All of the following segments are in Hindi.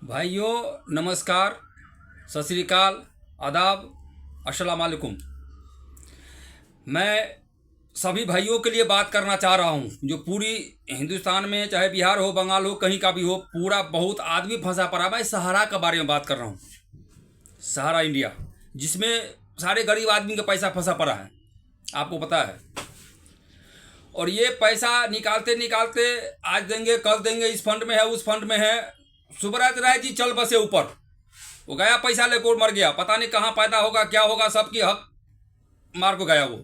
भाइयों नमस्कार, सत श्री अकाल, आदाब, अस्सलाम वालेकुम। मैं सभी भाइयों के लिए बात करना चाह रहा हूं जो पूरी हिंदुस्तान में, चाहे बिहार हो, बंगाल हो, कहीं का भी हो, पूरा बहुत आदमी फंसा पड़ा। मैं सहारा के बारे में बात कर रहा हूं, सहारा इंडिया, जिसमें सारे गरीब आदमी का पैसा फंसा पड़ा है, आपको पता है। और ये पैसा निकालते निकालते आज देंगे कल देंगे, इस फंड में है उस फंड में है। सुब्रत राय जी चल बसे ऊपर, वो गया पैसा लेकर मर गया, पता नहीं कहाँ पैदा होगा क्या होगा, सबकी हक मार को गया वो।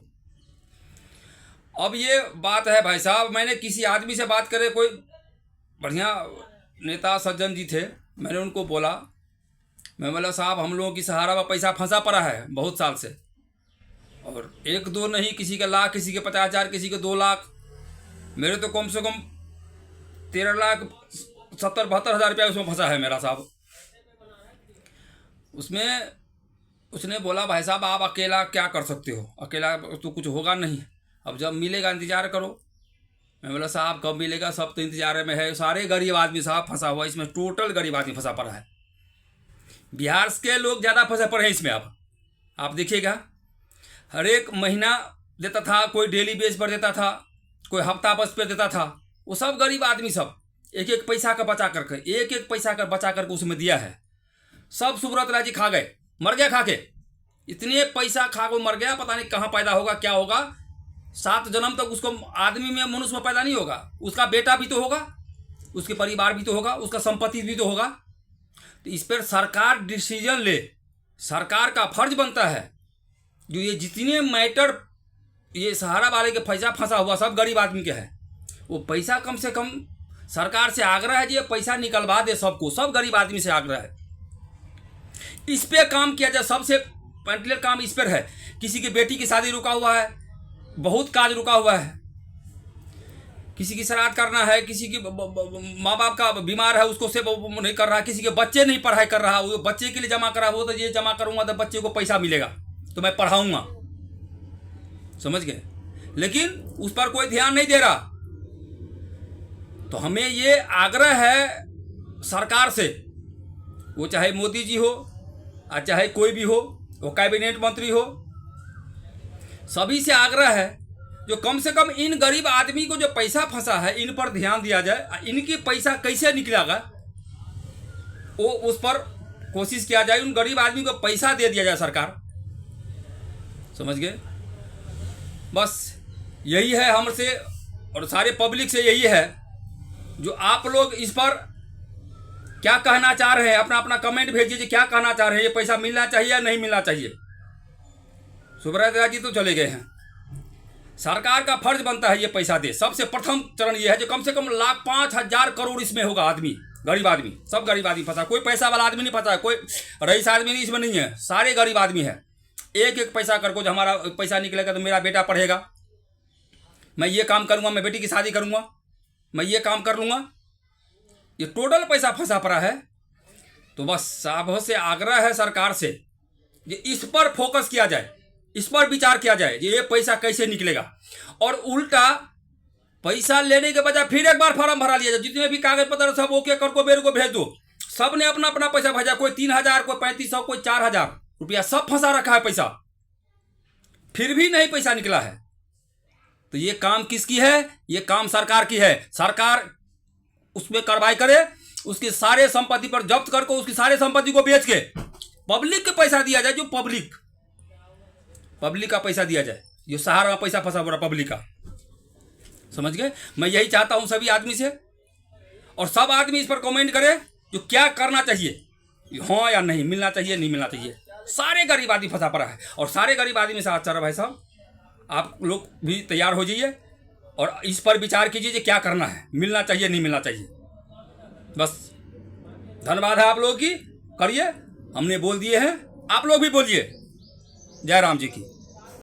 अब ये बात है भाई साहब, मैंने किसी आदमी से बात करे, कोई बढ़िया नेता सज्जन जी थे, मैंने उनको बोला, मैं बोला साहब हम लोगों की सहारा में पैसा फंसा पड़ा है बहुत साल से, और एक दो नहीं, किसी के लाख, किसी के 50,000, किसी के 2 लाख, मेरे तो कम से कम 13,70,72,000 रुपया उसमें फंसा है मेरा साहब। उसमें उसने बोला भाई साहब आप अकेला क्या कर सकते हो, अकेला तो कुछ होगा नहीं, अब जब मिलेगा इंतज़ार करो। मैं बोला साहब कब मिलेगा, सब तो इंतजार में है, सारे गरीब आदमी साहब फंसा हुआ, इसमें टोटल गरीब आदमी फंसा पड़ा है। बिहार के लोग ज़्यादा फंसे पड़े हैं इसमें। अब आप देखिएगा, हर एक महीना देता था, कोई डेली बेस पर देता था, कोई हफ्ता बस पे देता था, वो सब गरीब आदमी सब एक एक पैसा का बचा करके, एक एक पैसा का बचा करके उसमें दिया है। सब सुब्रत राय जी खा गए, मर गया खा के, इतने पैसा खा को मर गया, पता नहीं कहाँ पैदा होगा क्या होगा, 7 जन्म तक उसको आदमी में, मनुष्य में पैदा नहीं होगा, उसका बेटा भी तो होगा, उसके परिवार भी तो होगा, उसका संपत्ति भी तो होगा। तो इस पर सरकार डिसीजन ले, सरकार का फर्ज बनता है जो ये जितने मैटर ये सहारा वाले के पैसा फंसा हुआ सब गरीब आदमी के है, वो पैसा कम से कम सरकार से आग्रह है जी ये पैसा निकलवा दे सबको, सब गरीब आदमी से आग्रह है, इस पे काम किया जाए। सबसे पहले काम इस पर है। किसी की बेटी की शादी रुका हुआ है, बहुत काज रुका हुआ है, किसी की श्राद्ध करना है, किसी की माँ बाप का बीमार है उसको से नहीं कर रहा, किसी के बच्चे नहीं पढ़ाई कर रहा, वो बच्चे के लिए जमा करा, वो तो ये जमा करूँगा तो बच्चे को पैसा मिलेगा तो मैं पढ़ाऊँगा, समझ गए, लेकिन उस पर कोई ध्यान नहीं दे रहा। तो हमें ये आग्रह है सरकार से, वो चाहे मोदी जी हो और चाहे कोई भी हो, वो कैबिनेट मंत्री हो, सभी से आग्रह है जो कम से कम इन गरीब आदमी को जो पैसा फंसा है इन पर ध्यान दिया जाए, इनकी पैसा कैसे निकलेगा वो उस पर कोशिश किया जाए, उन गरीब आदमी को पैसा दे दिया जाए सरकार, समझ गए। बस यही है हमसे और सारे पब्लिक से यही है, जो आप लोग इस पर क्या कहना चाह रहे हैं, अपना अपना कमेंट भेजिए, क्या कहना चाह रहे हैं, ये पैसा मिलना चाहिए या नहीं मिलना चाहिए। सुब्रत राय जी तो चले गए हैं, सरकार का फर्ज बनता है ये पैसा दे। सबसे प्रथम चरण ये है जो कम से कम 5,00,000 करोड़ इसमें होगा आदमी, गरीब आदमी, सब गरीब आदमी फंसा, कोई पैसा वाला आदमी नहीं फंसा है, कोई रईस आदमी नहीं इसमें नहीं है, सारे गरीब आदमी है। एक एक पैसा करको, जो हमारा पैसा निकलेगा तो मेरा बेटा पढ़ेगा, मैं ये काम करूँगा, मैं बेटी की शादी करूँगा, मैं ये काम कर लूँगा, ये टोटल पैसा फंसा पड़ा है। तो बस साहब से आग्रह है सरकार से, ये इस पर फोकस किया जाए, इस पर विचार किया जाए ये पैसा कैसे निकलेगा, और उल्टा पैसा लेने के बजाय फिर एक बार फॉर्म भरा लिया जाए, जितने भी कागज पत्र सब ओके कर को मेरे को भेज दो, सब ने अपना अपना पैसा भेजा, कोई 3,000, कोई 3,500, कोई 4,000 रुपया, सब फंसा रखा है पैसा, फिर भी नहीं पैसा निकला है। तो ये काम किसकी है, ये काम सरकार की है। सरकार उसमें कार्रवाई करे, उसकी सारे संपत्ति पर जब्त करके उसकी सारे संपत्ति को बेच के पब्लिक के पैसा दिया जाए, जो पब्लिक का पैसा दिया जाए, जो सहारा में पैसा फंसा हुआ पब्लिक का, समझ गए। मैं यही चाहता हूं सभी आदमी से, और सब आदमी इस पर कमेंट करे जो क्या करना चाहिए, हाँ या नहीं, मिलना चाहिए नहीं मिलना चाहिए। सारे गरीब आदमी फंसा पड़ा है, और सारे गरीब आदमी से अच्छा भाई साहब आप लोग भी तैयार हो जाइए और इस पर विचार कीजिए क्या करना है, मिलना चाहिए नहीं मिलना चाहिए। बस धन्यवाद है आप लोगों की, करिए, हमने बोल दिए हैं, आप लोग भी बोलिए। जय राम जी की।